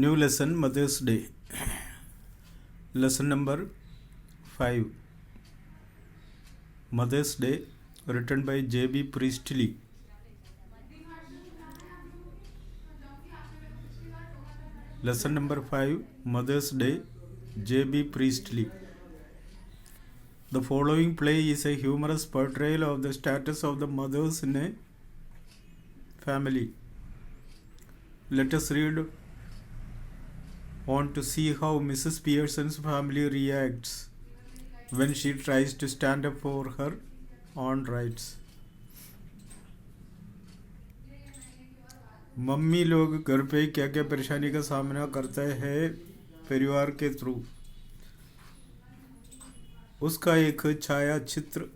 New lesson, Mother's Day. Lesson number 5. Mother's Day, written by J.B. Priestley. Lesson number 5, Mother's Day, J.B. Priestley. The following play is a humorous portrayal of the status of the mothers in a family. Let us read on to see how Mrs. Pearson's family reacts when she tries to stand up for her own rights. Mummy लोग घर पे क्या क्या परेशानी का सामना करते हैं परिवार के थ्रू, उसका एक छाया चित्र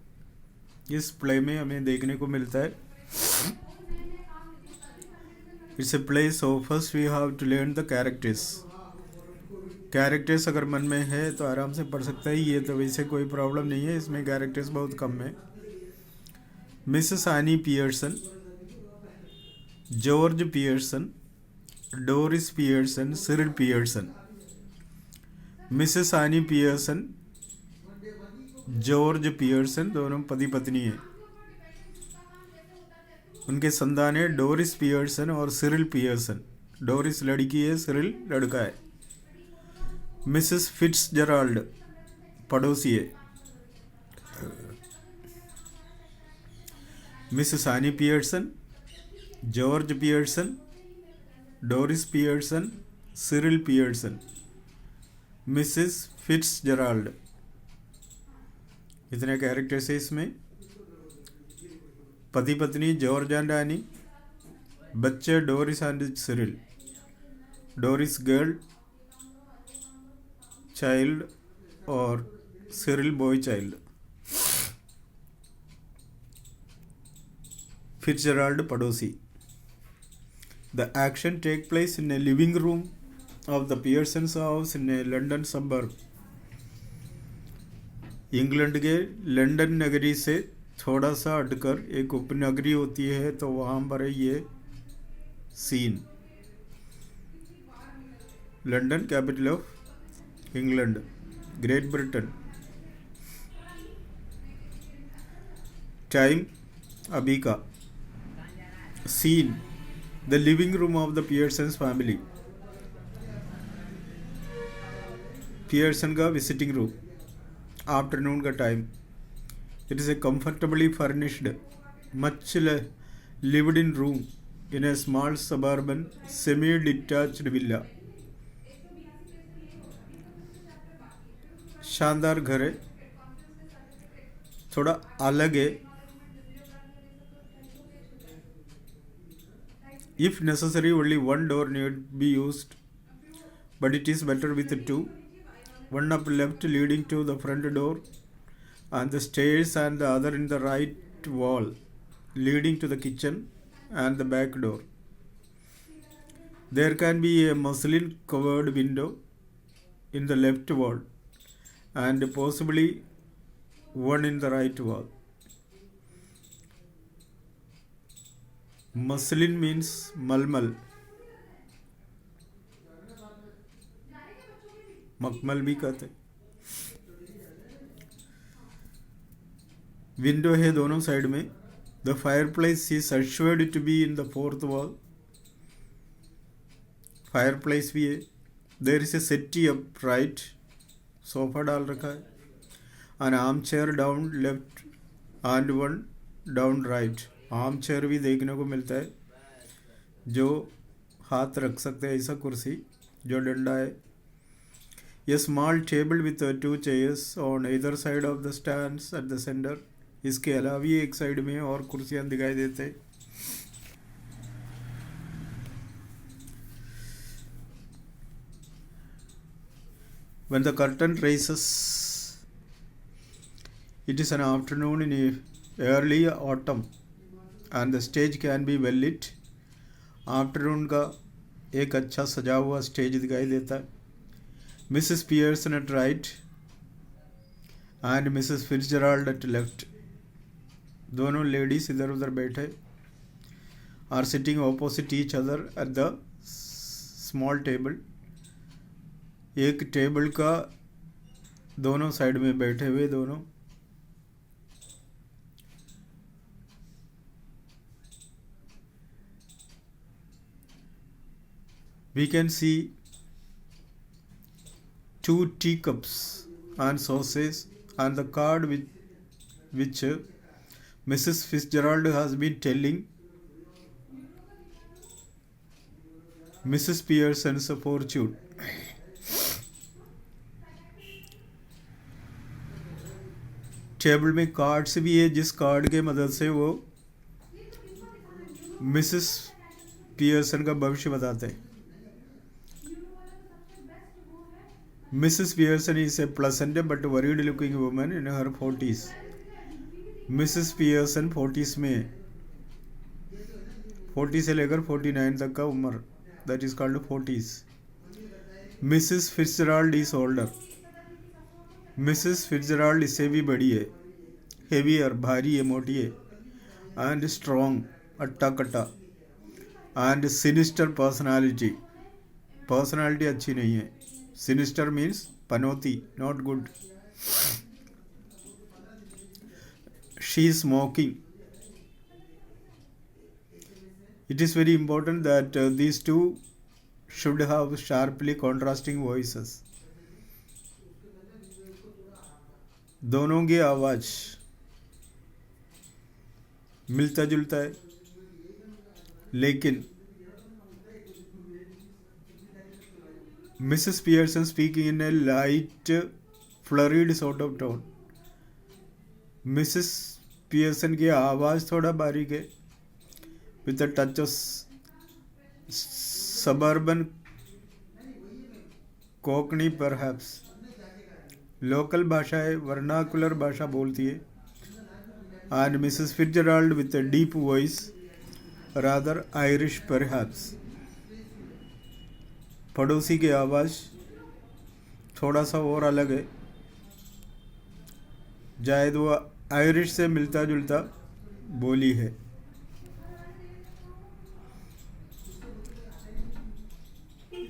इस प्ले में हमें देखने को मिलता है. It's a play, so first we have to learn the characters अगर मन में है तो आराम से पढ़ सकता है. ये तो वैसे कोई प्रॉब्लम नहीं है, इसमें कैरेक्टर्स बहुत कम है. Mrs any Pearson, George Pearson, Doris Pearson, Cyril Pearson. Mrs any Pearson, George Pearson दोनों पति पत्नी हैं. उनके संतान है डोरिस पियर्सन और सिरिल पियर्सन. डोरिस लड़की है, सिरिल लड़का है. मिसेस फिट्जराल्ड पड़ोसी है. Mrs any Pearson, George Pearson, Doris Pearson, Cyril Pearson. Mrs Fitzgerald. इतने कैरेक्टर्स है इसमें. पति पत्नी जॉर्ज एंड एनी, बच्चे Doris and Cyril. Doris girl child और सिरिल बॉय चाइल्ड. फिट्जराल्ड पड़ोसी. The action take place in a living room of the Pearsons house in a London suburb. England के London नगरी से थोड़ा सा हटकर एक उपनगरी होती है, तो वहाँ पर है ये scene. London capital of England, Great Britain. Time अभी का. Scene the living room of the Pearsons family. Pearson का विजिटिंग रूम. आफ्टरनून का time. It is a comfortably furnished, much lived in room in a small suburban semi-detached villa. शानदार घर है, थोड़ा अलग है. If necessary, only one door need be used, but it is better with two. One up left leading to the front door and the stairs, and the other in the right wall leading to the kitchen and the back door. There can be a muslin covered window in the left wall and possibly one in the right wall. Muslin means malmal. मखमल भी कहते. Window है दोनों side में. The fireplace is assured to be in the fourth wall. Fireplace भी है. There is a सेटी up right. Sofa डाल रखा है. N arm chair down left and one down right. Arm chair भी देखने को मिलता है, जो हाथ रख सकते हैं, ऐसा कुर्सी जो डंडा है. A small table with two chairs on either side of the stands at the center. इसके अलावा भी एक साइड में और कुर्सियां दिखाई देते हैं. When the curtain raises, it is an afternoon in early autumn and the stage can be well lit. Afternoon का एक अच्छा सजा हुआ स्टेज दिखाई देता है. Mrs. Pearson at right and Mrs. Fitzgerald at left. दोनों लेडीज इधर उधर बैठे are sitting opposite each other at the small table. एक टेबल का दोनों साइड में बैठे हुए दोनों, we can see 2 teacups and sauces and the card which Mrs. Fitzgerald has been telling Mrs. Pearson's fortune. Table में कार्ड्स भी है जिस कार्ड के मदद से वो मिसेस पियर्सन का भविष्य बताते हैं. Mrs Pearson is a pleasant but worried looking woman in her 40s. Mrs Pearson 40s में, 40 से लेकर 49 तक का उम्र, that is called 40s. Mrs Fitzgerald is older. Mrs Fitzgerald इससे भी बड़ी है, हेवियर, भारी है, मोटी है, एंड स्ट्रॉन्ग, अट्टा कट्टा, एंड सिनिस्टर पर्सनालिटी. पर्सनालिटी अच्छी नहीं है. Sinister means Panauti, not good. She is smoking. It is very important that these two should have sharply contrasting voices. दोनों की आवाज मिलता जुलता है, लेकिन Mrs Pearson speaking in a light florid sort of tone. Mrs Pearson की आवाज थोड़ा बारीक है, with a touch of suburban Konkani perhaps. Local भाषा है, वर्नाकुलर भाषा बोलती है. and Mrs. Fitzgerald with a deep voice, rather Irish perhaps. पड़ोसी की आवाज़ थोड़ा सा और अलग है, शायद वो आयरिश से मिलता जुलता बोली है.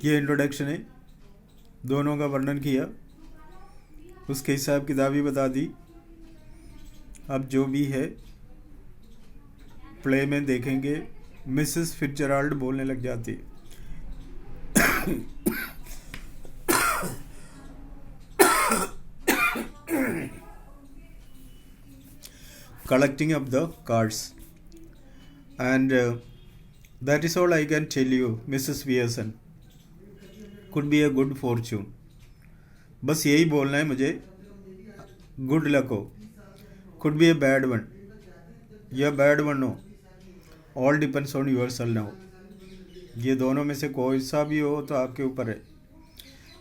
ये इंट्रोडक्शन है, दोनों का वर्णन किया, उसके हिसाब किताब भी बता दी. अब जो भी है प्ले में देखेंगे, मिसेस फिट्जराल्ड बोलने लग जाती. Collecting up the cards, and that is all I can tell you, Mrs. Pearson. Could be a good fortune. बस यही बोलना है मुझे. गुड लक हो. Could be a bad one. या बैड वन हो. All depends on yourself now. ये दोनों में से कोई सा भी हो तो आपके ऊपर है.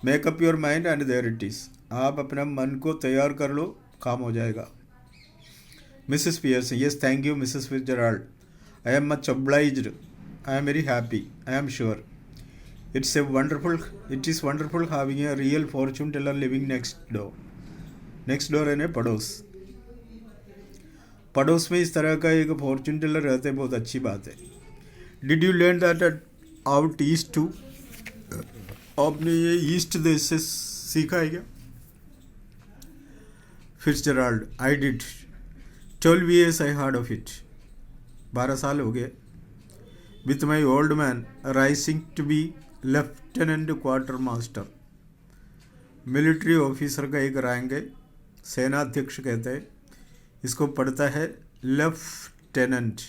Make up your mind and there it is. आप अपना मन को तैयार कर लो, काम हो जाएगा. Mrs. Pearson, yes, thank you, Mrs. Fitzgerald. I am much obliged. I am very happy. I am sure. It is wonderful having a real fortune teller living next door. Next door है ना, पड़ोस. पड़ोस में इस तरह का एक fortune teller रहते बहुत अच्छी बात है. Did you learn that out east too? आपने ये ईस्ट देश से सीखा है क्या? Fitzgerald, I did. 12 years I heard of it. 12 साल हो गए. With my old man rising to be lieutenant quarter master. Military officer का एक रैंक है, सेनाध्यक्ष कहते हैं इसको. पढ़ता है लेफ्टिनेंट.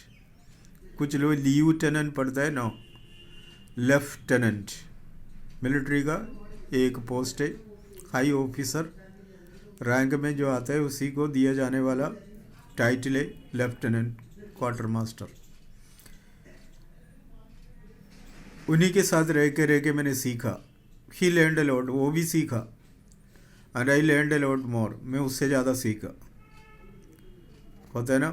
कुछ लोग ल्यूटेनेंट पढ़ता है, नो, लेफ्टिनेंट. मिलिट्री का एक पोस्ट है, हाई ऑफिसर रैंक में जो आता है उसी को दिया जाने वाला टाइटल है लेफ्टिनेंट क्वार्टर मास्टर. उन्हीं के साथ रह के मैंने सीखा. ही लर्नड अ लॉट, वो भी सीखा. And I learned a lot more, मैं उससे ज़्यादा सीखा. होता है ना,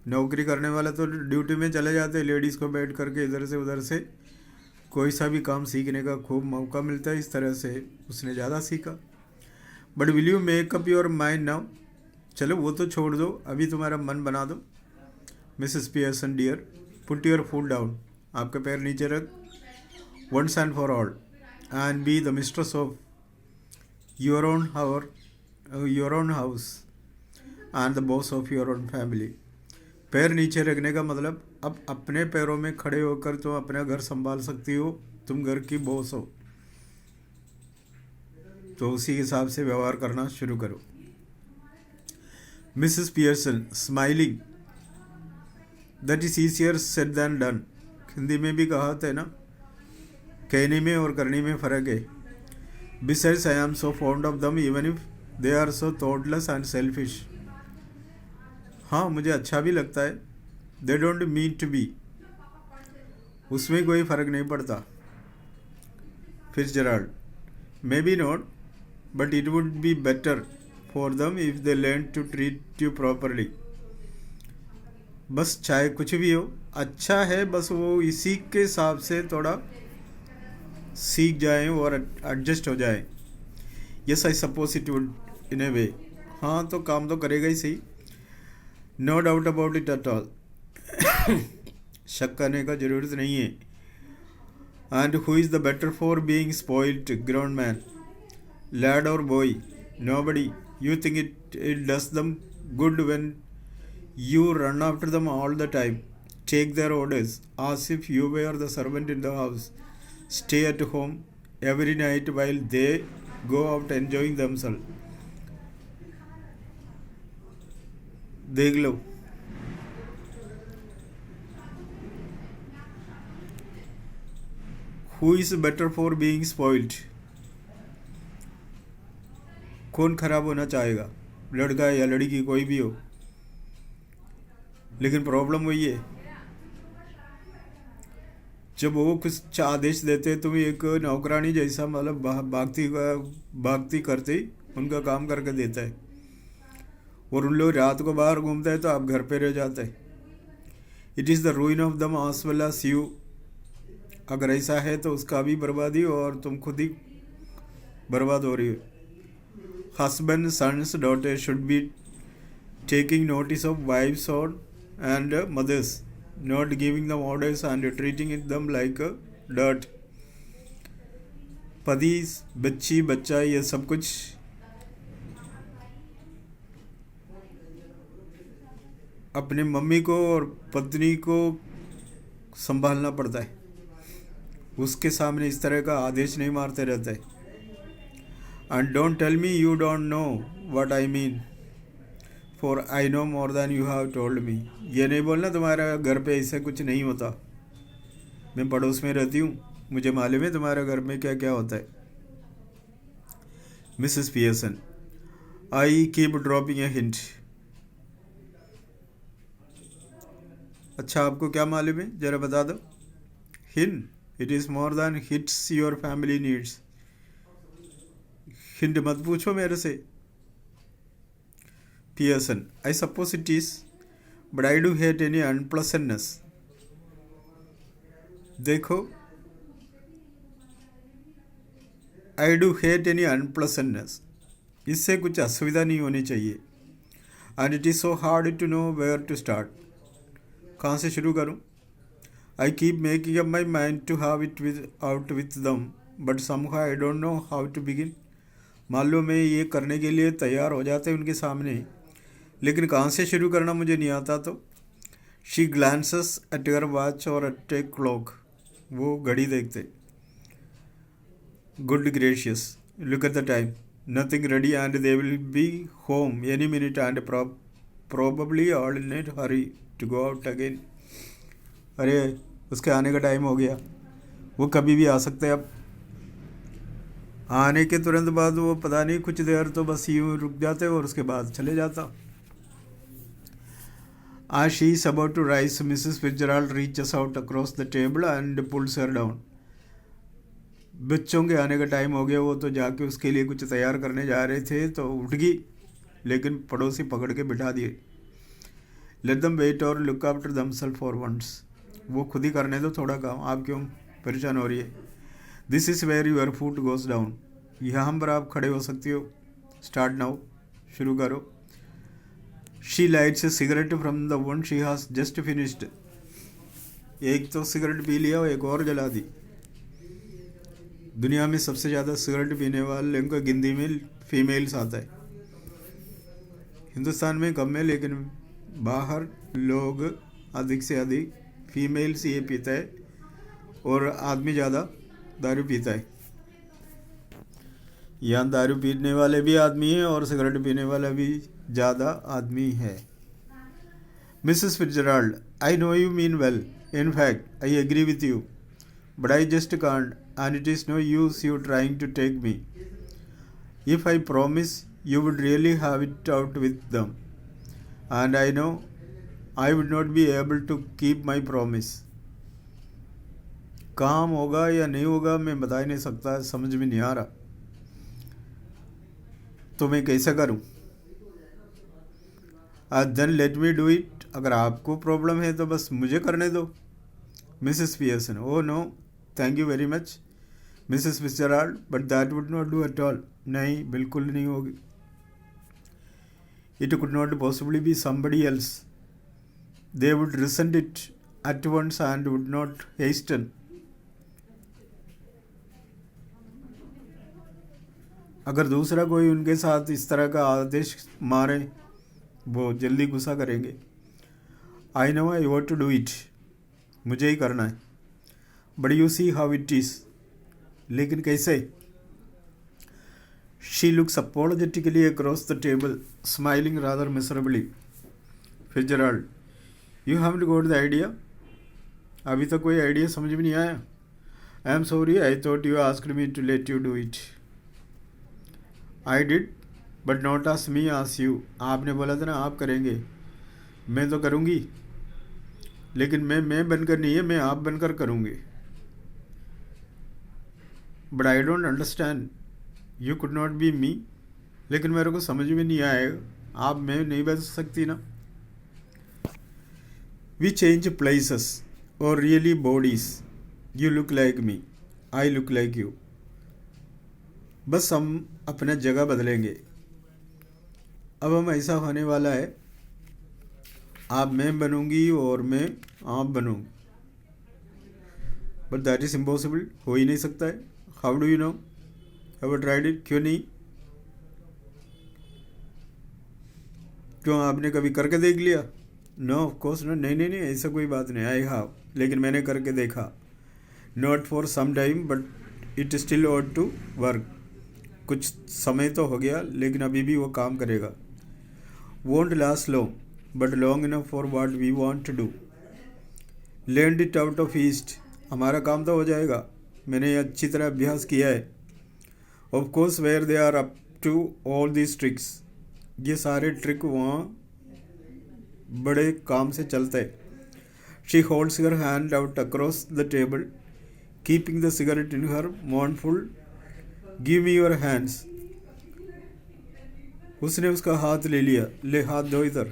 नौकरी करने वाला तो ड्यूटी में चले जाते हैं, लेडीज़ को बैठ करके इधर से उधर से कोई सा भी काम सीखने का खूब मौका मिलता है. इस तरह से उसने ज़्यादा सीखा. But will you make up your mind now? चलो वो तो छोड़ दो, अभी तुम्हारा मन बना दो. Mrs Pearson dear, put your foot down. आपके पैर नीचे रख. Once and for all, and be the mistress of your own hour, your own house and the boss of your own family. पैर नीचे रखने का मतलब अब अपने पैरों में खड़े होकर तुम अपना घर संभाल सकती हो, तुम घर की बॉस हो, तो उसी हिसाब से व्यवहार करना शुरू करो. Mrs Pearson smiling, that is easier said then done. Hindi में भी कहावत है ना, कहने में और करने में फ़र्क है. Besides, I am so fond of them even if they are so thoughtless and selfish. हाँ, मुझे अच्छा भी लगता है. They don't mean to be. उसमें कोई फ़र्क नहीं पड़ता. Fitzgerald, maybe not, but it would be better for them if they learned to treat you properly. बस चाहे कुछ भी हो, अच्छा है, बस वो इसी के हिसाब से थोड़ा सीख जाएं और एडजस्ट हो जाएं. Yes I suppose it would in a way. हाँ, तो काम तो करेगा ही सही. No doubt about it at all. शक करने का ज़रूरत नहीं है. And who is the better for being spoiled ground man, lad or boy? Nobody. You think it does them good when you run after them all the time, take their orders as if you were the servant in the house, stay at home every night while they go out enjoying themselves. देख लो, who is better for being spoiled? कौन खराब होना चाहेगा, लड़का या लड़की, कोई भी हो. लेकिन प्रॉब्लम वही है, जब वो कुछ आदेश देते तुम एक नौकरानी जैसा, मतलब भागती करते ही उनका काम करके देता है, और उन लोग रात को बाहर घूमते हैं तो आप घर पे रह जाते हैं. It is the ruin of them as well as you. अगर ऐसा है तो उसका भी बर्बादी और तुम खुद ही बर्बाद हो रही हो. Husband sons daughter should be taking notice of wives और and mothers, not giving them orders and treating them like dirt. पति, बच्ची, बच्चा, ये सब कुछ अपने मम्मी को और पत्नी को संभालना पड़ता है. उसके सामने इस तरह का आदेश नहीं मारते रहते हैं. And don't tell me you don't know what I mean, for I know more than you have told me. ये नहीं बोलना तुम्हारा घर पे ऐसा कुछ नहीं होता, मैं पड़ोस में रहती हूँ, मुझे मालूम है तुम्हारे घर में क्या क्या होता है. Mrs Pearson, I keep dropping a hint. अच्छा, आपको क्या मालूम है, ज़रा बता दो. Hint, it is more than hits your family needs. Hint मत पूछो मेरे से. Pearson, I suppose it is, but I do hate any unpleasantness. देखो, I do hate any unpleasantness. इससे कुछ असुविधा नहीं होनी चाहिए. And it is so hard to know where to start. कहाँ से शुरू करूँ? I keep making up my mind to have it out with them, but somehow I don't know how to begin. मान लो मैं ये करने के लिए तैयार हो जाते उनके सामने, लेकिन कहाँ से शुरू करना मुझे नहीं आता. तो she glances at your watch और एट ए क्लॉक. वो घड़ी देखते. Good gracious, look at the time, nothing ready and they will be home any minute and probably all in a hurry to go out again. अरे, उसके आने का time हो गया, वो कभी भी आ सकते हैं. अब आने के तुरंत बाद वो पता नहीं कुछ देर तो बस यूँ रुक जाते और उसके बाद चले जाता. As she is about to rise, Mrs. Fitzgerald reaches out across the table and pulls her down. बच्चों के आने का टाइम हो गया, वो तो जाके उसके लिए कुछ तैयार करने जा रहे थे तो उठ गई, लेकिन पड़ोसी पकड़ के बिठा दिए. Let them wait or look after themselves for once. वो खुद ही करने दो थोड़ा काम, आप क्यों परेशान हो रही है. This is where your foot goes down. यहाँ पर आप खड़े हो सकती हो. Start now. शुरू करो. She lights a cigarette from the one she has just finished. एक तो सिगरेट पी लिया और एक और जला दी. दुनिया में सबसे ज़्यादा सिगरेट पीने वाले को गिनती में फीमेल्स आता है। हिंदुस्तान में कम है, लेकिन बाहर लोग अधिक से अधिक फीमेल्स ये पीता है और आदमी ज़्यादा दारू पीता है। यहाँ दारू पीने वाले भी आदमी हैं और सिगरेट पीने वाला भी ज़्यादा आदमी है। Mrs Fitzgerald, I know you mean well, in fact I agree with you, but I just can't, and it is no use you trying to take me. If I promise, you would really have it out with them, and I know I would not be able to keep my promise. काम होगा या नहीं होगा मैं बता ही नहीं सकता, समझ में नहीं आ रहा, तो मैं कैसे करूं? Then let me do it, अगर आपको प्रॉब्लम है तो बस मुझे करने दो। Mrs Pearson, oh no thank you very much Mrs Fitzgerald, but that would not do at all. नहीं, बिल्कुल नहीं होगी। It could not possibly be somebody else, they would resent it at once and would not hasten. अगर दूसरा कोई उनके साथ इस तरह का आदेश मारे वो जल्दी गुस्सा करेंगे। I know I want to do it, मुझे ही करना है। But you see how it is, लेकिन कैसे? She looks apologetically across the table, smiling rather miserably. Fitzgerald, you haven't got the idea? अभी तक कोई आइडिया समझ में नहीं आया? I am sorry, I thought you asked me to let you do it. I did but not ask me ask you. आपने बोला था ना आप करेंगे, मैं तो करूँगी, लेकिन मैं बनकर नहीं है, मैं आप बनकर करूँगी। But I don't understand, you could not be me, लेकिन मेरे को समझ में नहीं आएगा, आप मैं नहीं बन सकती ना। वी चेंज प्लेसेस और really bodies, you look like me, I look like you. बस हम अपना जगह बदलेंगे। अब हम ऐसा होने वाला है, आप मैं बनूंगी और मैं आप बनूंगी। बट दैट इज इम्पॉसिबल, हो ही नहीं सकता है। How do you know? Have you tried it? क्यों नहीं? क्यों, आपने कभी करके देख लिया? नो ऑफ कोर्स नो, नहीं नहीं नहीं, ऐसा कोई बात नहीं। आई हैव, लेकिन मैंने करके देखा। Not for some time but it still ought to work. कुछ समय तो हो गया, लेकिन अभी भी वो काम करेगा। won't last long, but long enough for what we want to do. Learned it out of East. हमारा काम तो हो जाएगा, मैंने अच्छी तरह अभ्यास किया है। Of course where they are up to all these tricks. ये सारे ट्रिक वहाँ बड़े काम से चलते हैं। She holds her hand out across the table, keeping the cigarette in her mournful. Give me your hands. उसने उसका हाथ ले लिया। ले हाथ दो इधर।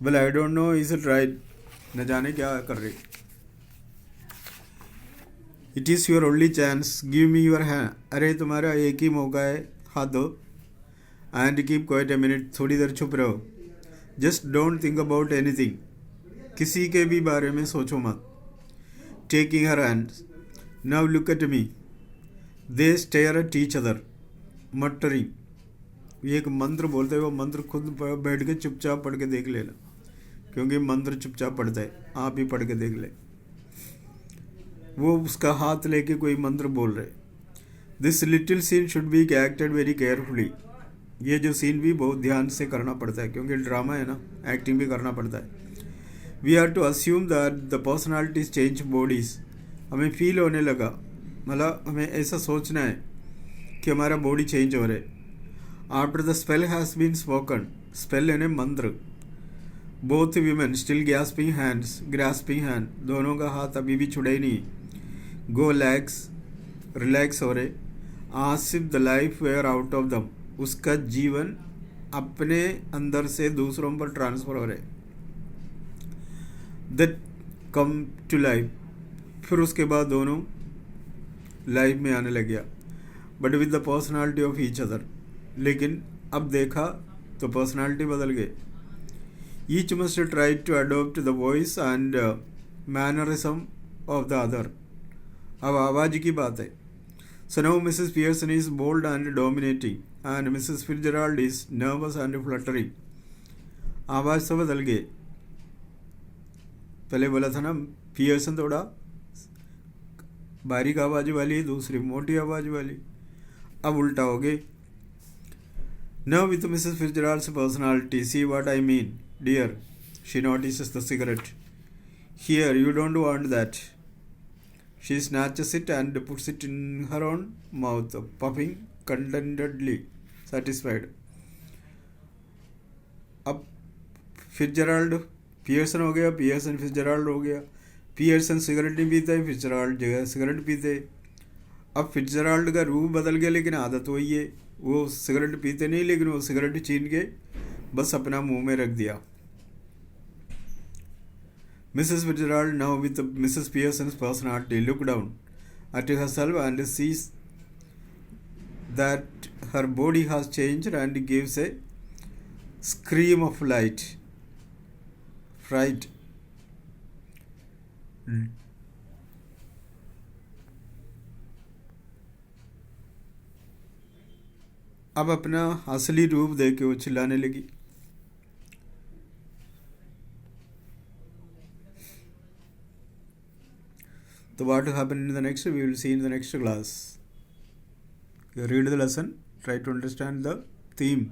Well I don't know is it right, न जाने क्या कर रही। It is your only chance, give me your hand. अरे तुम्हारा एक ही मौका है, हाथ दो। And keep quite a minute, थोड़ी देर चुप रहो। Just don't think about anything, किसी के भी बारे में सोचो मत। Taking her hand, now look at me. They stare at each other, muttering. ये एक मंत्र बोलते हैं, वो मंत्र खुद बैठ के चुपचाप पढ़ के देख लेना, क्योंकि मंत्र चुपचाप पढ़ता है, आप ही पढ़ के देख ले। वो उसका हाथ लेके कोई मंत्र बोल रहे। This little scene should be acted very carefully. ये जो सीन भी बहुत ध्यान से करना पड़ता है, क्योंकि ड्रामा है ना, एक्टिंग भी करना पड़ता है। We are to assume that the personalities change bodies. हमें फील होने लगा, मतलब हमें ऐसा सोचना है कि हमारा बॉडी चेंज हो रहा है। After the spell has been spoken, spell यानी मंत्र। Both women still grasping hand, दोनों का हाथ अभी भी छुड़ा ही नहीं। गो रिलैक्स हो रहे। as if the life were out of them, उसका जीवन अपने अंदर से दूसरों पर ट्रांसफर हो रहे। that come to life, फिर उसके बाद दोनों लाइफ में आने लग गया। But with the personality of each other, लेकिन अब देखा तो पर्सनालिटी बदल गए। Each must try to adopt the voice and mannerism of the other. अब आवाज़ की बात है, So now Mrs. Pearson is bold and dominating, and Mrs. Fitzgerald is nervous and fluttery. आवाज़ सब बदल गए. पहले बोला था ना पियर्सन थोड़ा बारीक आवाज़ वाली, दूसरी मोटी आवाज़ वाली, अब उल्टा हो गई. Now with Mrs. Fitzgerald's personality, see what I mean, dear. She notices the cigarette. Here, you don't want that. She snatches it and puts it in her own mouth, puffing contentedly, satisfied. अब Fitzgerald Pearson हो गया, Pearson Fitzgerald हो गया. Pearson cigarette नहीं पीता है, Fitzgerald जगह cigarette पीते. अब फिट्जराल्ड का रूप बदल गया, लेकिन आदत वही है. वो सिगरेट पीते नहीं, लेकिन वो सिगरेट छीन के बस अपना मुंह में रख दिया. Mrs. Fitzgerald, now with Mrs. Pearson's personality, looked down at herself and sees that her body has changed and gives a scream of fright. अब अपना असली रूप देख के वो चिल्लाने लगी. So what happened in the next, we will see in the next class. You read the lesson, try to understand the theme.